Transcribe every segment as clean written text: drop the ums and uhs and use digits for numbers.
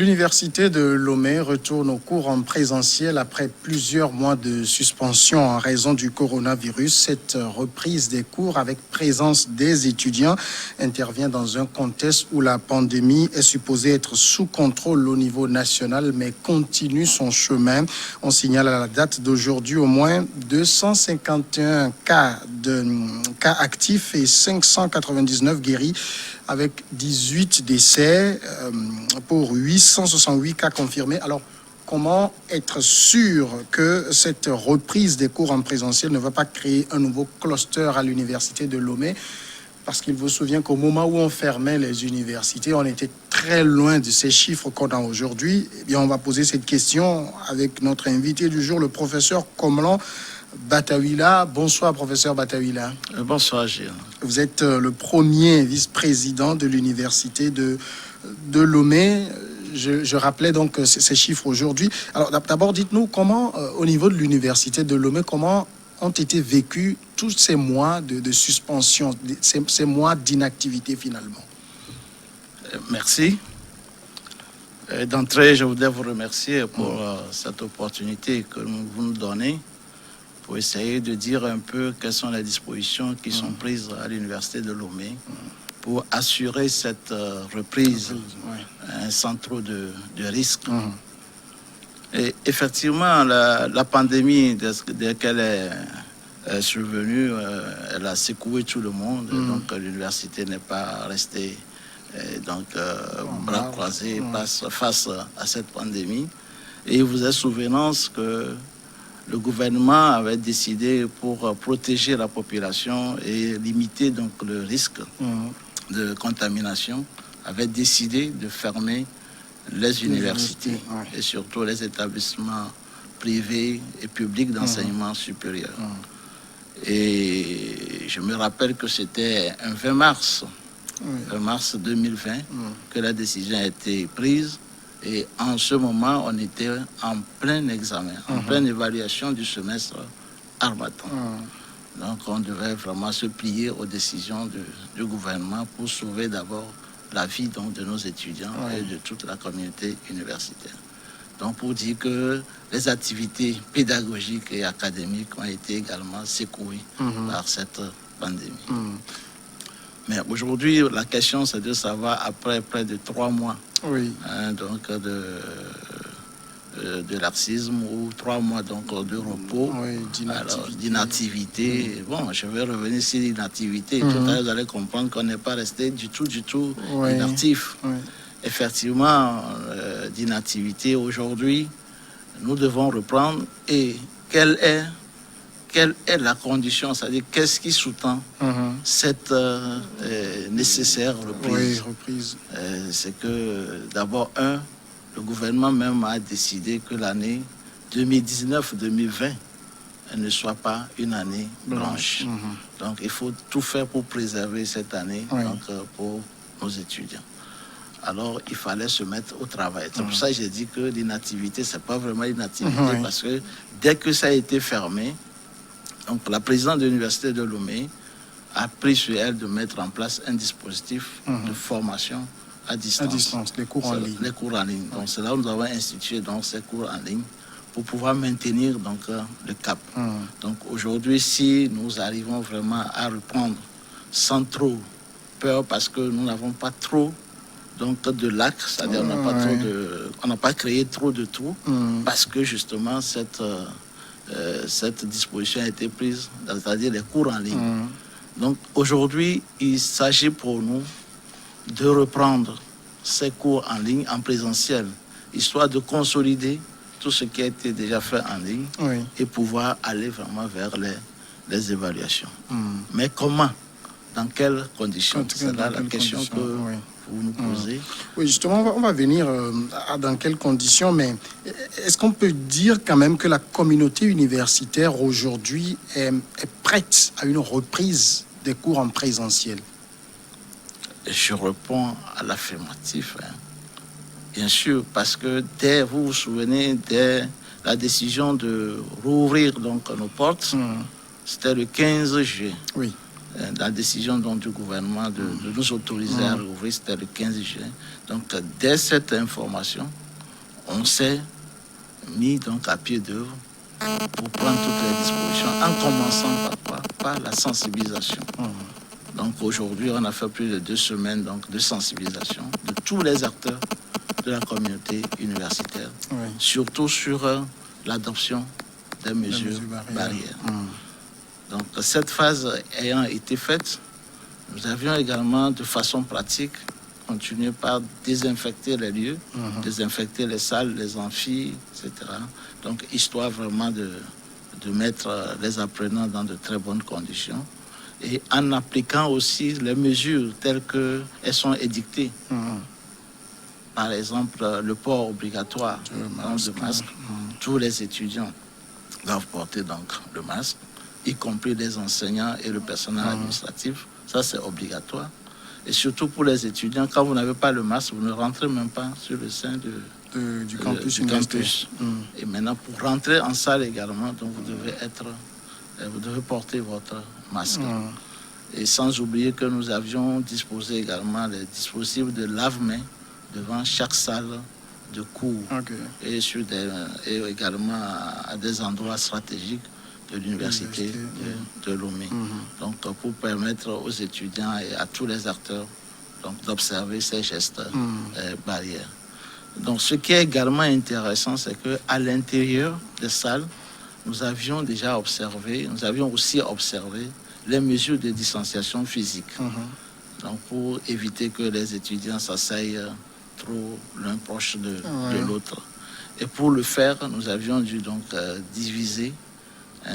L'université de Lomé retourne aux cours en présentiel après plusieurs mois de suspension en raison du coronavirus. Cette reprise des cours avec présence des étudiants intervient dans un contexte où la pandémie est supposée être sous contrôle au niveau national, mais continue son chemin. On signale à la date d'aujourd'hui au moins 251 cas actifs et 599 guéris, avec 18 décès pour 868 cas confirmés. Alors, comment être sûr que cette reprise des cours en présentiel ne va pas créer un nouveau cluster à l'université de Lomé? Parce qu'il vous souvient qu'au moment où on fermait les universités, on était très loin de ces chiffres qu'on a aujourd'hui. Eh bien, on va poser cette question avec notre invité du jour, le professeur Komlan Batawila. Bonsoir, professeur Batawila. Bonsoir, Gilles. Vous êtes le premier vice-président de l'université de Lomé. Je rappelais donc ces chiffres aujourd'hui. Alors, d'abord, dites-nous comment, au niveau de l'université de Lomé, comment ont été vécus tous ces mois de suspension, ces mois d'inactivité finalement? Merci. D'entrée, je voudrais vous remercier pour cette opportunité que vous nous donnez pour essayer de dire un peu quelles sont les dispositions qui sont prises à l'université de Lomé pour assurer cette reprise sans trop de risques. Et effectivement, la pandémie, dès qu'elle est survenue, elle a secoué tout le monde. Donc l'université n'est pas restée bras croisés face à cette pandémie. Et il vous est souvenance que le gouvernement avait décidé, pour protéger la population et limiter donc le risque de contamination, avait décidé de fermer les universités et surtout les établissements privés et publics d'enseignement supérieur. Et je me rappelle que c'était un 20 mars 2020 que la décision a été prise. Et en ce moment, on était en plein examen, en pleine évaluation du semestre Harmattan. Donc, on devait vraiment se plier aux décisions du gouvernement pour sauver d'abord la vie donc, de nos étudiants et de toute la communauté universitaire. Donc, pour dire que les activités pédagogiques et académiques ont été également secouées par cette pandémie. Mais aujourd'hui, la question, c'est de savoir, après près de 3 mois donc de laxisme ou 3 mois donc de repos, d'inactivité. Bon, je vais revenir sur l'inactivité. Tout à l'heure, vous allez comprendre qu'on n'est pas resté du tout inactif. Effectivement, d'inactivité aujourd'hui, nous devons reprendre. Et quelle est la condition, c'est-à-dire qu'est-ce qui sous-tend cette nécessaire reprise? C'est que d'abord, le gouvernement même a décidé que l'année 2019-2020 ne soit pas une année blanche. Donc il faut tout faire pour préserver cette année pour nos étudiants. Alors il fallait se mettre au travail. C'est pour ça que j'ai dit que l'inactivité, c'est pas vraiment l'inactivité, parce que dès que ça a été fermé, donc la présidente de l'université de Lomé a pris sur elle de mettre en place un dispositif de formation à distance. Les cours en ligne. Les cours en ligne. Donc c'est là où nous avons institué donc, ces cours en ligne pour pouvoir maintenir donc, le cap. Donc aujourd'hui, si nous arrivons vraiment à reprendre sans trop peur, parce que nous n'avons pas trop donc, de lacs, c'est-à-dire on n'a pas créé trop de trous, parce que justement cette disposition a été prise, c'est-à-dire les cours en ligne. Donc aujourd'hui, il s'agit pour nous de reprendre ces cours en ligne, en présentiel, histoire de consolider tout ce qui a été déjà fait en ligne et pouvoir aller vraiment vers les évaluations. Mais comment? Dans quelles conditions? C'est là la question que vous nous posez. Oui, justement, on va venir à dans quelles conditions, mais est-ce qu'on peut dire quand même que la communauté universitaire aujourd'hui est prête à une reprise des cours en présentiel? Je réponds à l'affirmatif. Bien sûr, parce que vous vous souvenez, dès la décision de rouvrir donc nos portes, c'était le 15 juillet. la décision donc, du gouvernement de nous autoriser à rouvrir, c'était le 15 juin. Donc, dès cette information, on s'est mis donc à pied d'œuvre pour prendre toutes les dispositions, en commençant par la sensibilisation. Donc, aujourd'hui, on a fait plus de 2 semaines donc, de sensibilisation de tous les acteurs de la communauté universitaire, surtout sur l'adoption des mesures barrières. Donc, cette phase ayant été faite, nous avions également, de façon pratique, continué par désinfecter les lieux, désinfecter les salles, les amphis, etc. Donc, histoire vraiment de mettre les apprenants dans de très bonnes conditions et en appliquant aussi les mesures telles qu'elles sont édictées. Par exemple, le port obligatoire de masque. Tous les étudiants doivent porter donc le masque, y compris les enseignants et le personnel administratif. Ça, c'est obligatoire. Et surtout pour les étudiants, quand vous n'avez pas le masque, vous ne rentrez même pas sur le sein du campus. Et maintenant, pour rentrer en salle également, donc vous devez porter votre masque. Et sans oublier que nous avions disposé également des dispositifs de lave-mains devant chaque salle de cours et également à des endroits stratégiques de l'université de Lomé. Donc, pour permettre aux étudiants et à tous les acteurs d'observer ces gestes barrières. Donc, ce qui est également intéressant, c'est qu'à l'intérieur des salles, nous avions aussi observé les mesures de distanciation physique. Donc, pour éviter que les étudiants s'asseyent trop l'un proche de l'autre. Et pour le faire, nous avions dû donc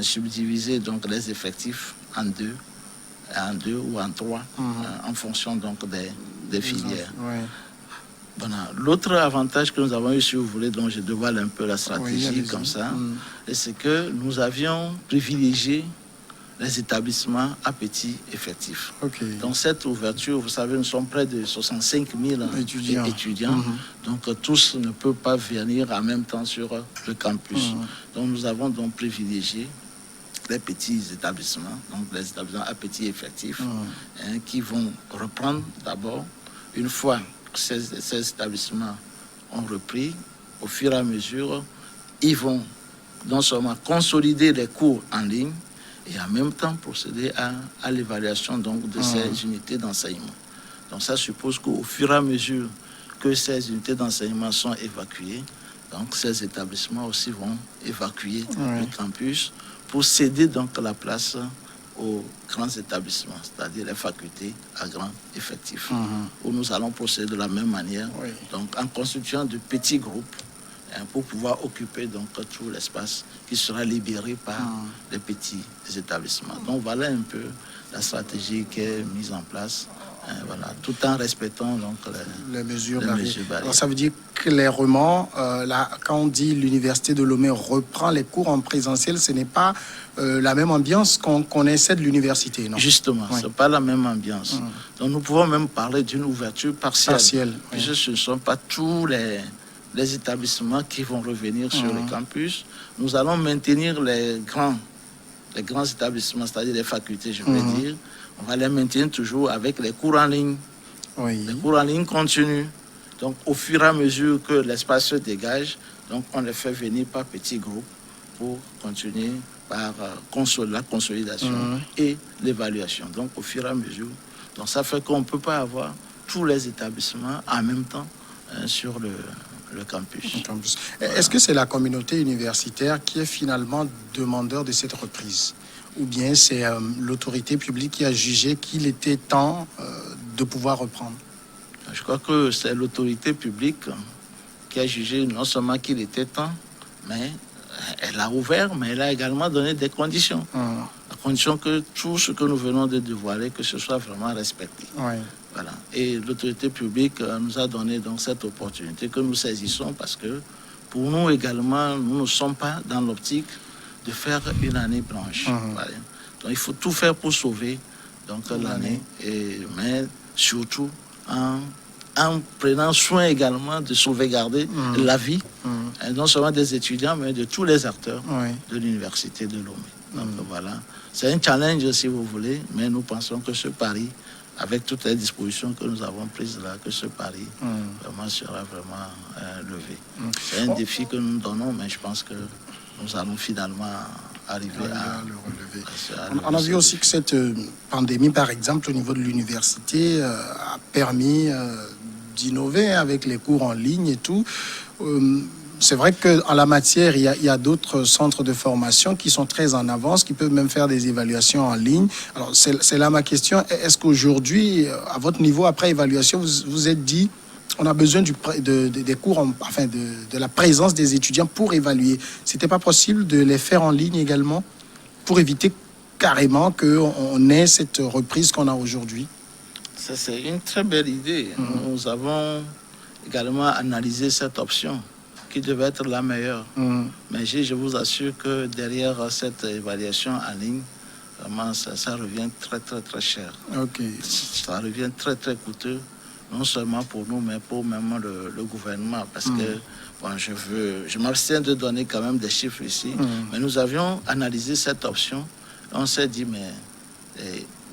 subdiviser donc les effectifs en deux ou en 3 en fonction donc des filières. Voilà. L'autre avantage que nous avons eu, si vous voulez, donc je dévoile un peu la stratégie comme ça, c'est que nous avions privilégié les établissements à petit effectif. Dans cette ouverture, vous savez, nous sommes près de 65 000 étudiants. Donc tous ne peuvent pas venir en même temps sur le campus. Donc nous avons donc privilégié les petits établissements, donc les établissements à petit effectif, qui vont reprendre d'abord, une fois que ces établissements ont repris, au fur et à mesure, ils vont non seulement consolider les cours en ligne, et en même temps procéder à l'évaluation donc, de ces unités d'enseignement. Donc ça suppose qu'au fur et à mesure que ces unités d'enseignement sont évacuées, donc ces établissements aussi vont évacuer le campus pour céder donc la place aux grands établissements, c'est-à-dire les facultés à grand effectif, où nous allons procéder de la même manière, donc en constituant de petits groupes pour pouvoir occuper donc tout l'espace qui sera libéré par les petits établissements. Donc voilà un peu la stratégie qui est mise en place, tout en respectant donc les mesures barrières. Alors ça veut dire clairement, quand on dit l'université de Lomé reprend les cours en présentiel, ce n'est pas la même ambiance qu'on connaissait de l'université, non? Justement, ce n'est pas la même ambiance. Donc nous pouvons même parler d'une ouverture partielle, puisque ce ne sont pas tous les établissements qui vont revenir sur le campus. Nous allons maintenir les grands établissements, c'est-à-dire les facultés, je veux dire. On va les maintenir toujours avec les cours en ligne. Les cours en ligne continuent. Donc, au fur et à mesure que l'espace se dégage, donc on les fait venir par petits groupes pour continuer par la consolidation et l'évaluation. Donc, au fur et à mesure. Donc, ça fait qu'on ne peut pas avoir tous les établissements en même temps sur le campus. Est-ce que c'est la communauté universitaire qui est finalement demandeur de cette reprise? Ou bien c'est l'autorité publique qui a jugé qu'il était temps de pouvoir reprendre? Je crois que c'est l'autorité publique qui a jugé non seulement qu'il était temps, mais elle a ouvert, mais elle a également donné des conditions. À condition que tout ce que nous venons de dévoiler, que ce soit vraiment respecté. Voilà. Et l'autorité publique nous a donné donc cette opportunité que nous saisissons parce que pour nous également, nous ne sommes pas dans l'optique de faire une année blanche. Voilà. Donc il faut tout faire pour sauver donc, l'année, mais surtout en prenant soin également de sauvegarder la vie, non seulement des étudiants, mais de tous les acteurs de l'université de Lomé. Donc voilà, c'est un challenge si vous voulez, mais nous pensons que ce pari, avec toutes les dispositions que nous avons prises là, que ce pari vraiment sera vraiment levé. C'est un défi que nous donnons, mais je pense que nous allons finalement arriver à le relever. À On a vu aussi que cette pandémie, par exemple, au niveau de l'université, a permis d'innover avec les cours en ligne et tout. C'est vrai qu'en la matière, il y a d'autres centres de formation qui sont très en avance, qui peuvent même faire des évaluations en ligne. Alors, c'est là ma question. Est-ce qu'aujourd'hui, à votre niveau, après évaluation, vous vous êtes dit, on a besoin des cours, de la présence des étudiants pour évaluer. C'était pas possible de les faire en ligne également pour éviter carrément qu'on ait cette reprise qu'on a aujourd'hui? Ça, c'est une très belle idée. Nous avons également analysé cette option qui devait être la meilleure. Mais je vous assure que derrière cette évaluation en ligne, vraiment, ça revient très, très, très cher. Okay. Ça revient très, très coûteux, non seulement pour nous, mais pour même le gouvernement. Parce que, bon, je m'abstiens de donner quand même des chiffres ici, mais nous avions analysé cette option. On s'est dit, mais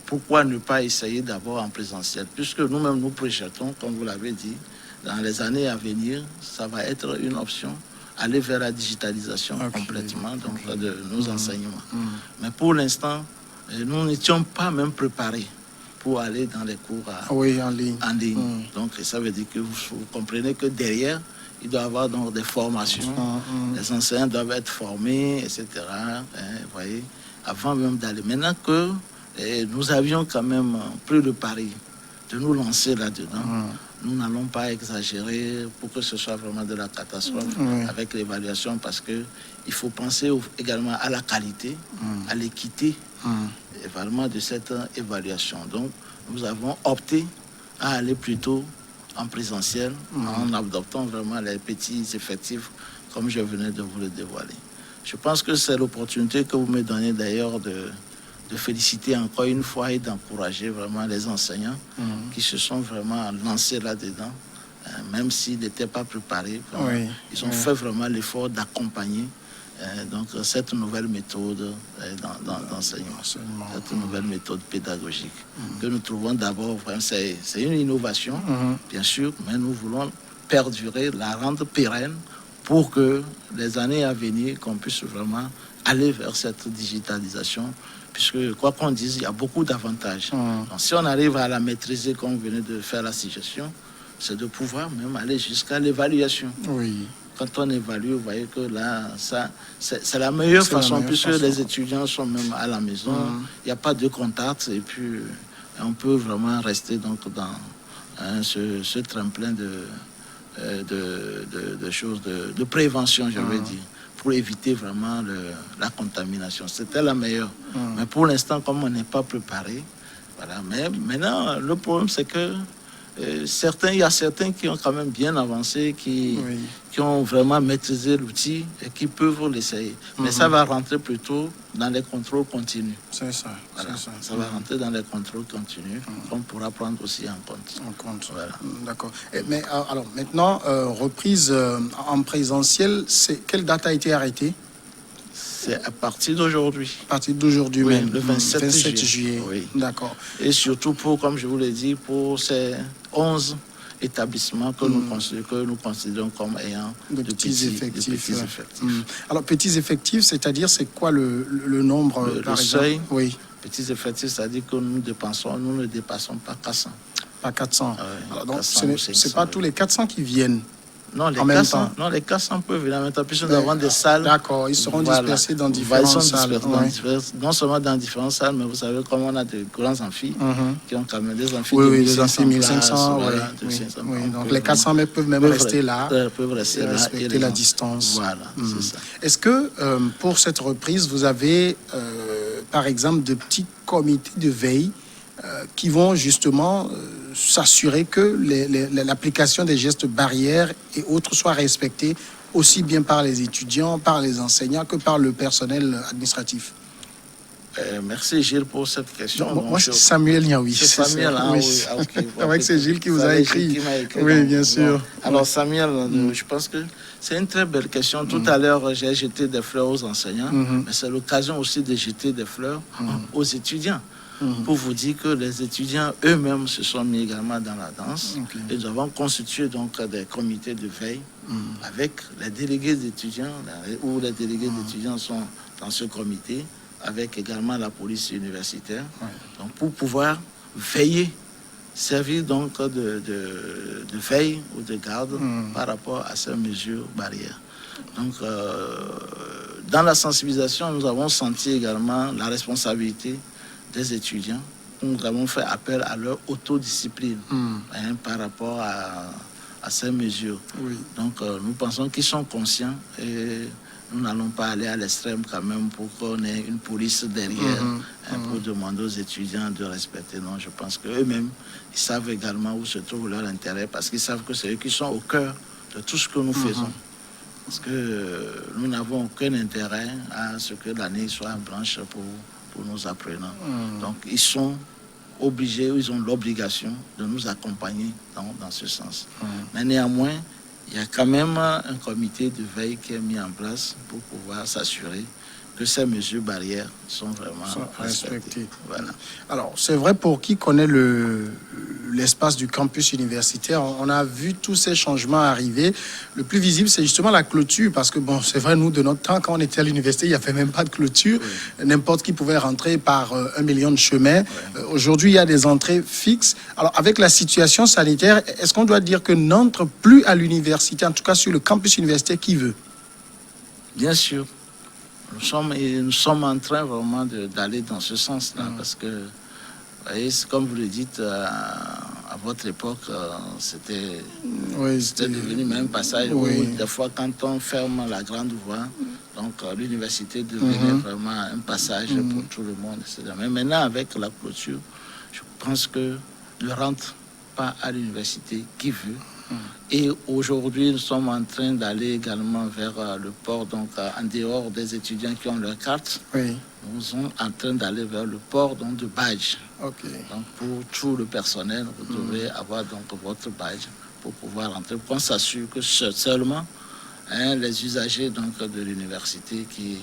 pourquoi ne pas essayer d'abord en présentiel? Puisque nous-mêmes, nous projetons, comme vous l'avez dit, dans les années à venir, ça va être une option, aller vers la digitalisation complètement de nos enseignements. Mais pour l'instant, nous n'étions pas même préparés pour aller dans les cours en ligne. Donc, ça veut dire que vous comprenez que derrière, il doit y avoir donc des formations. Les enseignants doivent être formés, etc. Vous voyez, avant même d'aller. Maintenant que nous avions quand même pris le pari de nous lancer là-dedans, nous n'allons pas exagérer pour que ce soit vraiment de la catastrophe avec l'évaluation, parce qu'il faut penser également à la qualité, à l'équité vraiment de cette évaluation. Donc, nous avons opté à aller plutôt en présentiel en adoptant vraiment les petits effectifs comme je venais de vous le dévoiler. Je pense que c'est l'opportunité que vous me donnez d'ailleurs de féliciter encore une fois et d'encourager vraiment les enseignants qui se sont vraiment lancés là-dedans, même s'ils n'étaient pas préparés. Ils ont fait vraiment l'effort d'accompagner donc cette nouvelle méthode d'enseignement, cette nouvelle méthode pédagogique que nous trouvons d'abord, c'est une innovation, bien sûr, mais nous voulons perdurer, la rendre pérenne pour que les années à venir, qu'on puisse vraiment aller vers cette digitalisation, puisque quoi qu'on dise, il y a beaucoup d'avantages. Donc, si on arrive à la maîtriser comme vous venez de faire la suggestion, c'est de pouvoir même aller jusqu'à l'évaluation. Quand on évalue, vous voyez que là, c'est la meilleure façon, puisque les étudiants sont même à la maison, il n'y a pas de contact, et puis on peut vraiment rester donc dans ce tremplin de choses, de prévention, je veux dire, pour éviter vraiment la contamination. C'était la meilleure. Mais pour l'instant, comme on n'est pas préparé, voilà. Mais maintenant, le problème, c'est que il y a certains qui ont quand même bien avancé, qui ont vraiment maîtrisé l'outil et qui peuvent l'essayer. Mais ça va rentrer plutôt dans les contrôles continus. C'est ça. Voilà. Ça va rentrer dans les contrôles continus qu'on pourra prendre aussi en compte. Voilà. D'accord. Mais alors maintenant, reprise en présentiel, quelle date a été arrêtée? C'est à partir d'aujourd'hui. À partir d'aujourd'hui même. Le 27 juillet. Oui. D'accord. Et surtout comme je vous l'ai dit, pour ces 11 établissements que nous considérons comme ayant de petits effectifs. Alors, petits effectifs, c'est-à-dire, c'est quoi le nombre, par exemple? Seuil, petits effectifs, c'est-à-dire que nous ne dépassons pas 400. Pas 400. Alors, donc, ce n'est pas tous les 400 qui viennent. Non, les 400 peuvent venir en même temps, puisque nous avons des salles. D'accord, ils seront dispersés dans différentes salles. Non seulement dans différentes salles, mais vous savez, comme on a de grands amphis, qui ont quand même des amphis de 1500 1500. Donc les 400 mètres peuvent même rester là, et respecter la distance. Voilà, c'est ça. Est-ce que pour cette reprise, vous avez, par exemple, de petits comités de veille qui vont justement s'assurer que l'application des gestes barrières et autres soit respectée aussi bien par les étudiants, par les enseignants que par le personnel administratif? Merci Gilles pour cette question. Moi, c'est Samuel Niaoui. C'est Samuel, oui. C'est Gilles qui vous a écrit. Oui, bien sûr. Alors Samuel, je pense que c'est une très belle question. Tout à l'heure, j'ai jeté des fleurs aux enseignants, mais c'est l'occasion aussi de jeter des fleurs aux étudiants. Pour vous dire que les étudiants eux-mêmes se sont mis également dans la danse. Et nous avons constitué donc des comités de veille avec les délégués d'étudiants, où les délégués d'étudiants sont dans ce comité, avec également la police universitaire, donc pour pouvoir veiller, servir donc de veille ou de garde par rapport à ces mesures barrières. Donc, dans la sensibilisation, nous avons senti également la responsabilité des étudiants. Nous avons fait appel à leur autodiscipline par rapport à ces mesures. Donc, nous pensons qu'ils sont conscients et nous n'allons pas aller à l'extrême quand même pour qu'on ait une police derrière pour demander aux étudiants de respecter. Non, je pense qu'eux-mêmes, ils savent également où se trouve leur intérêt parce qu'ils savent que c'est eux qui sont au cœur de tout ce que nous faisons. Parce que nous n'avons aucun intérêt à ce que l'année soit blanche pour nos apprenants. Donc, ils sont obligés, ils ont l'obligation de nous accompagner dans ce sens. Mais néanmoins, il y a quand même un comité de veille qui est mis en place pour pouvoir s'assurer que ces mesures barrières sont vraiment respectées. Voilà. Alors, c'est vrai, pour qui connaît l'espace du campus universitaire, on a vu tous ces changements arriver. Le plus visible, c'est justement la clôture, parce que, bon, c'est vrai, nous, de notre temps, quand on était à l'université, il n'y avait même pas de clôture. N'importe qui pouvait rentrer par 1 million de chemins. Aujourd'hui, il y a des entrées fixes. Alors, avec la situation sanitaire, est-ce qu'on doit dire que n'entre plus à l'université, en tout cas sur le campus universitaire, qui veut? Bien sûr. Nous sommes en train vraiment d'aller dans ce sens-là, parce que, vous voyez, comme vous le dites, à votre époque, c'était devenu même un passage où, des fois, quand on ferme la grande voie, donc l'université devenait vraiment un passage pour tout le monde, etc. Mais maintenant, avec la clôture, je pense que ne rentre pas à l'université qui veut. Et aujourd'hui, nous sommes en train d'aller également vers le port, donc en dehors des étudiants qui ont leur carte. Nous sommes en train d'aller vers le port donc, de badge. Donc pour tout le personnel, vous devrez avoir donc votre badge pour pouvoir rentrer, pour qu'on s'assure que seulement les usagers donc, de l'université qui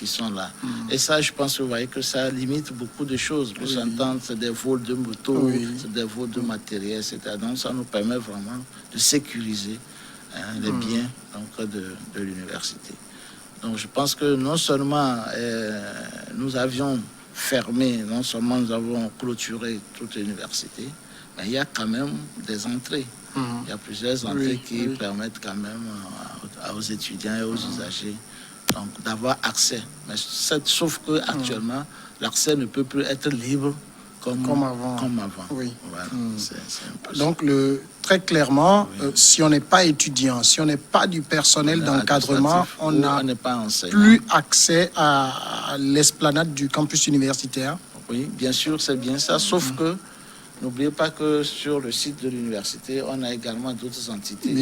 sont là. Et ça, je pense que vous voyez que ça limite beaucoup de choses. Pour s'entendre, c'est des vols de motos, c'est des vols de matériel, etc. Donc ça nous permet vraiment de sécuriser les biens donc, de l'université. Donc je pense que non seulement nous avions fermé, non seulement nous avons clôturé toute l'université, mais il y a quand même des entrées. Il y a plusieurs entrées qui permettent quand même aux étudiants et aux usagers donc, d'avoir accès. Mais sauf qu'actuellement, l'accès ne peut plus être libre comme avant. Voilà, c'est un peu donc, très clairement, si on n'est pas étudiant, si on n'est pas du personnel d'encadrement, on n'a plus accès à l'esplanade du campus universitaire. Oui, bien sûr, c'est bien ça, sauf que n'oubliez pas que sur le site de l'université, on a également d'autres entités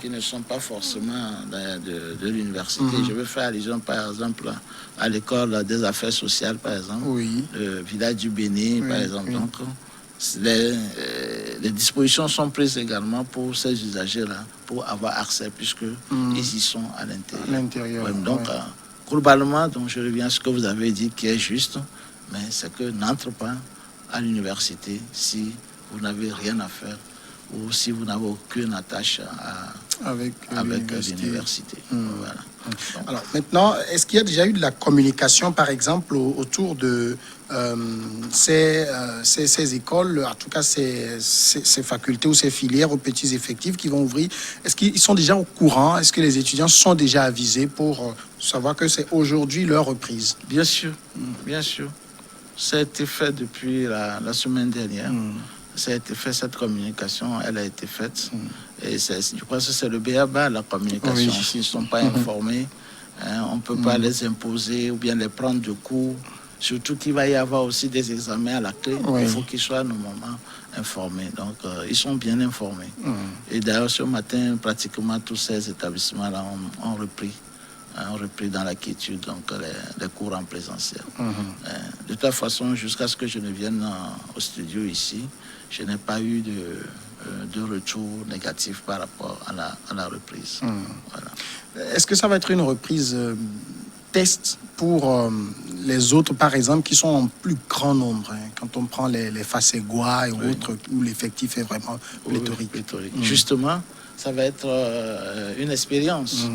qui ne sont pas forcément de l'université. Je veux faire allusion, par exemple, à l'école des affaires sociales, par exemple, le village du Bénin, par exemple. Donc, les dispositions sont prises également pour ces usagers-là, pour avoir accès, puisqu'ils y sont à l'intérieur. Donc, globalement, donc, je reviens à ce que vous avez dit, qui est juste, mais c'est que n'entre pas à l'université si vous n'avez rien à faire ou si vous n'avez aucune attache avec l'université. Voilà. Alors maintenant, est-ce qu'il y a déjà eu de la communication, par exemple, autour de ces écoles, en tout cas ces facultés ou ces filières aux petits effectifs qui vont ouvrir? Est-ce qu'ils sont déjà au courant? Est-ce que les étudiants sont déjà avisés pour savoir que c'est aujourd'hui leur reprise? Bien sûr, bien sûr. Ça a été fait depuis la semaine dernière. Ça a été fait, cette communication, elle a été faite. Et je crois que c'est le b.a.-ba, la communication. S'ils ne sont pas informés, on ne peut pas les imposer ou bien les prendre de court. Surtout qu'il va y avoir aussi des examens à la clé. Il faut qu'ils soient normalement informés. Donc, ils sont bien informés. Et d'ailleurs, ce matin, pratiquement tous ces établissements-là ont repris ont repris dans la quiétude donc les cours en présentiel. De toute façon, jusqu'à ce que je ne vienne au studio ici, je n'ai pas eu de retour négatif par rapport à la reprise. Voilà. Est-ce que ça va être une reprise test pour les autres, par exemple, qui sont en plus grand nombre, hein, quand on prend les Fasségois et autres, où l'effectif est vraiment pléthorique. Justement, ça va être une expérience,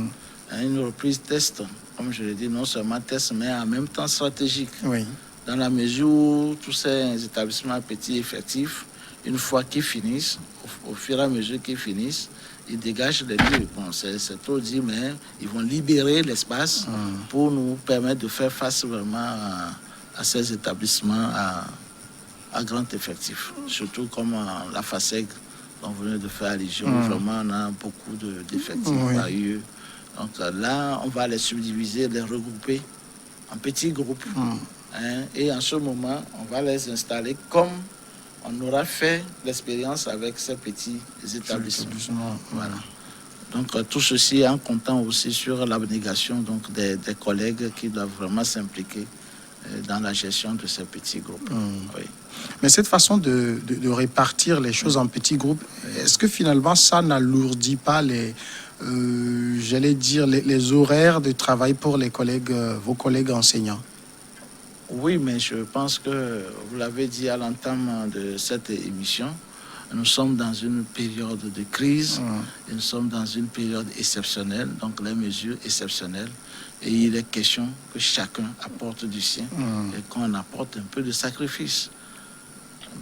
une reprise test, comme je l'ai dit, non seulement test, mais en même temps stratégique. Dans la mesure où tous ces établissements petits effectifs, une fois qu'ils finissent, au fur et à mesure qu'ils finissent, ils dégagent les lieux. Bon, c'est trop dit, mais ils vont libérer l'espace pour nous permettre de faire face vraiment à ces établissements à grand effectif. Surtout comme la FASEG, dont vous venez de faire allusion, vraiment on a beaucoup d'effectifs par eux. Donc là, on va les subdiviser, les regrouper en petits groupes. Et en ce moment, on va les installer comme on aura fait l'expérience avec ces petits établissements. Voilà. Donc tout ceci en comptant aussi sur l'abnégation donc, des collègues qui doivent vraiment s'impliquer dans la gestion de ces petits groupes. Mais cette façon de répartir les choses en petits groupes, est-ce que finalement ça n'alourdit pas j'allais dire, les horaires de travail pour les collègues, vos collègues enseignants? Oui, mais je pense que vous l'avez dit à l'entame de cette émission, nous sommes dans une période de crise, et nous sommes dans une période exceptionnelle, donc les mesures exceptionnelles, et il est question que chacun apporte du sien et qu'on apporte un peu de sacrifice.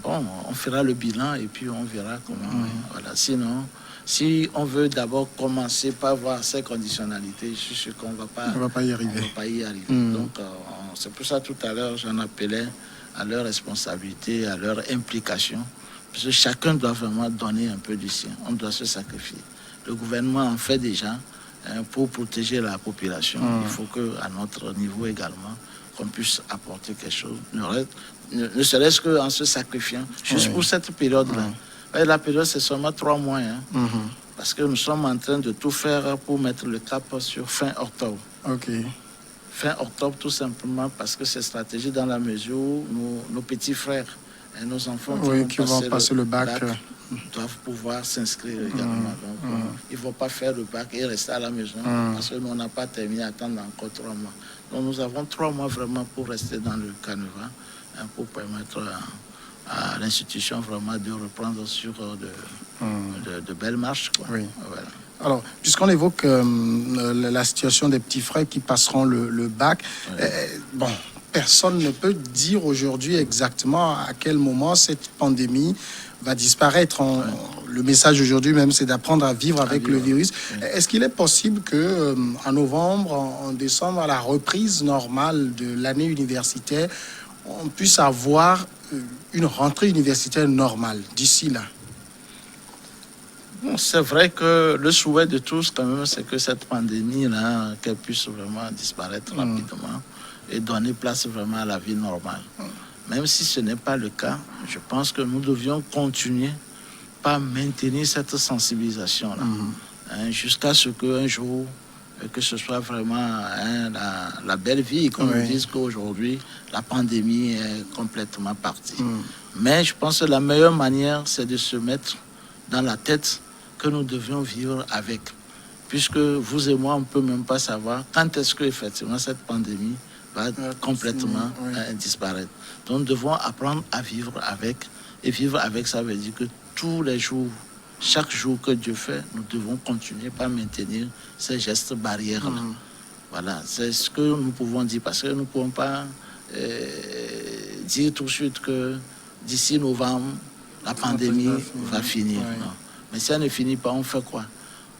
Bon, on fera le bilan et puis on verra comment. Voilà. Sinon, si on veut d'abord commencer par voir ces conditionnalités, je suis sûr qu'on ne va pas y arriver. Donc, c'est pour ça tout à l'heure, j'en appelais à leur responsabilité, à leur implication. Parce que chacun doit vraiment donner un peu du sien. On doit se sacrifier. Le gouvernement en fait déjà pour protéger la population. Il faut qu'à notre niveau également, qu'on puisse apporter quelque chose. Ne serait-ce qu'en se sacrifiant, juste pour cette période-là. La période, c'est seulement 3 mois. Parce que nous sommes en train de tout faire pour mettre le cap sur fin octobre. Fin octobre, tout simplement parce que c'est stratégique dans la mesure où nos petits frères et nos enfants qui vont passer le bac doivent pouvoir s'inscrire également. Donc, ils ne vont pas faire le bac et rester à la maison parce que nous, on n'a pas terminé à attendre encore 3 mois. Donc, nous avons 3 mois vraiment pour rester dans le canevas, pour permettre à l'institution vraiment de reprendre sur de belles marches. Voilà. Alors, puisqu'on évoque la situation des petits frères qui passeront le bac, personne ne peut dire aujourd'hui exactement à quel moment cette pandémie va disparaître. Le message aujourd'hui même, c'est d'apprendre à vivre avec le virus. Est-ce qu'il est possible qu'en novembre, en décembre, à la reprise normale de l'année universitaire, on puisse avoir une rentrée universitaire normale d'ici là? Bon, c'est vrai que le souhait de tous, quand même, c'est que cette pandémie-là, qu'elle puisse vraiment disparaître rapidement et donner place vraiment à la vie normale. Même si ce n'est pas le cas, je pense que nous devions continuer par maintenir cette sensibilisation-là, jusqu'à ce qu'un jour, que ce soit vraiment la belle vie, qu'on nous dise qu'aujourd'hui, la pandémie est complètement partie. Mais je pense que la meilleure manière, c'est de se mettre dans la tête que nous devions vivre avec. Puisque vous et moi, on ne peut même pas savoir quand est-ce que effectivement cette pandémie va complètement disparaître. Donc nous devons apprendre à vivre avec. Et vivre avec, ça veut dire que tous les jours, chaque jour que Dieu fait, nous devons continuer par maintenir ces gestes barrières-là. Voilà, c'est ce que nous pouvons dire. Parce que nous ne pouvons pas dire tout de suite que d'ici novembre, la pandémie va finir. Non. Mais si elle ne finit pas, on fait quoi?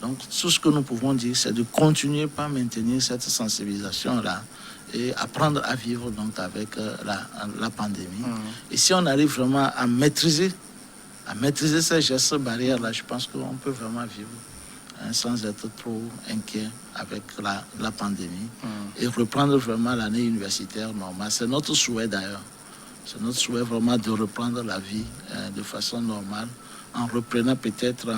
Donc, tout ce que nous pouvons dire, c'est de continuer par maintenir cette sensibilisation-là et apprendre à vivre donc avec la pandémie. Et si on arrive vraiment à maîtriser ces gestes barrières-là, je pense qu'on peut vraiment vivre sans être trop inquiet avec la pandémie et reprendre vraiment l'année universitaire normale. C'est notre souhait d'ailleurs. C'est notre souhait vraiment de reprendre la vie de façon normale, en reprenant peut-être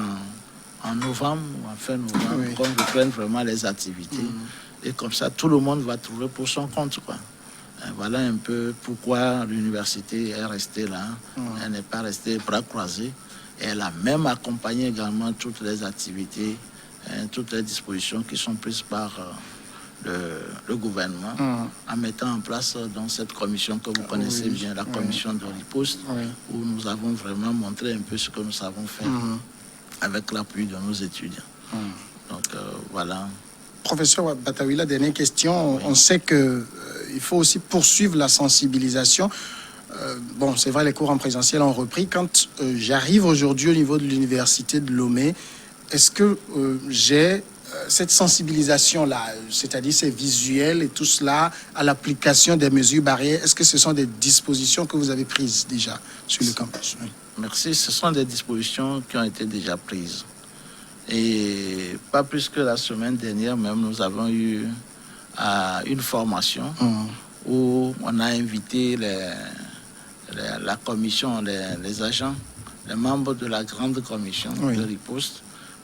en novembre ou en fin novembre, qu'on reprenne vraiment les activités Et comme ça, tout le monde va trouver pour son compte, quoi. Voilà un peu pourquoi l'université est restée là. Elle n'est pas restée bras croisés. Et elle a même accompagné également toutes les activités, toutes les dispositions qui sont prises par le gouvernement en mettant en place dans cette commission que vous connaissez bien, la commission de riposte, où nous avons vraiment montré un peu ce que nous savons faire avec l'appui de nos étudiants. Donc voilà. Professeur Bataoila, dernière question. On sait qu'il faut aussi poursuivre la sensibilisation. Bon, c'est vrai, les cours en présentiel ont repris. Quand j'arrive aujourd'hui au niveau de l'université de Lomé, est-ce que j'ai cette sensibilisation-là, c'est-à-dire ces visuels et tout cela, à l'application des mesures barrières, est-ce que ce sont des dispositions que vous avez prises déjà sur le campus? Merci, ce sont des dispositions qui ont été déjà prises. Et pas plus que la semaine dernière, même, nous avons eu une formation où on a invité la commission, les agents, les membres de la grande commission de riposte,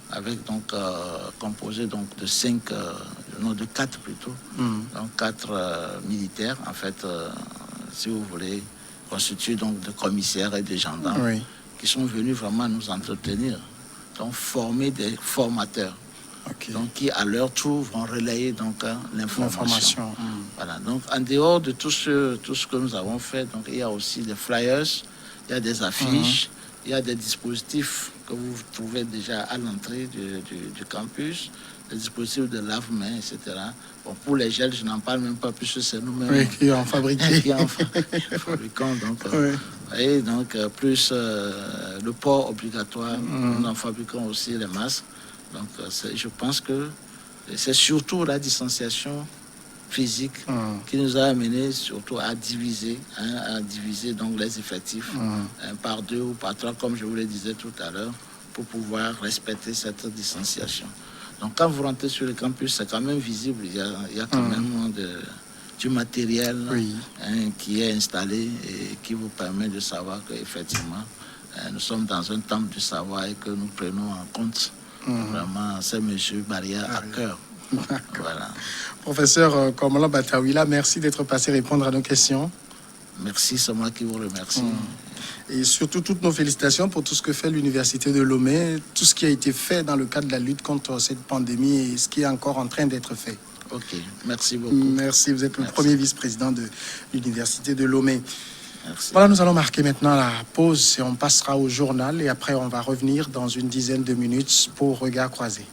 avec donc composé donc de 4 plutôt, donc 4 militaires en fait, si vous voulez, constitués donc de commissaires et de gendarmes qui sont venus vraiment nous entretenir, donc former des formateurs, donc qui à leur tour vont relayer donc l'information. Voilà. Donc en dehors de tout ce que nous avons fait, donc il y a aussi des flyers, il y a des affiches. Il y a des dispositifs que vous trouvez déjà à l'entrée du campus, des dispositifs de lave-mains, etc. Bon, pour les gels, je n'en parle même pas, puisque c'est nous-mêmes qui en fabriquons. Donc, et donc, plus le port obligatoire, nous en fabriquons aussi les masques. Donc, je pense que c'est surtout la distanciation physique qui nous a amené surtout à diviser donc les effectifs par 2 ou par 3, comme je vous le disais tout à l'heure, pour pouvoir respecter cette distanciation. Donc quand vous rentrez sur le campus, c'est quand même visible, il y a quand même du matériel qui est installé et qui vous permet de savoir qu'effectivement, nous sommes dans un temple du savoir et que nous prenons en compte vraiment ces mesures barrières à cœur. Voilà. Professeur Komala Bataoila, merci d'être passé répondre à nos questions. Merci, c'est moi qui vous remercie. Et surtout, toutes nos félicitations pour tout ce que fait l'Université de Lomé, tout ce qui a été fait dans le cadre de la lutte contre cette pandémie et ce qui est encore en train d'être fait. Ok, merci beaucoup. Merci, vous êtes le premier vice-président de l'Université de Lomé. Merci. Voilà, nous allons marquer maintenant la pause et on passera au journal et après on va revenir dans une dizaine de minutes pour Regard croisé.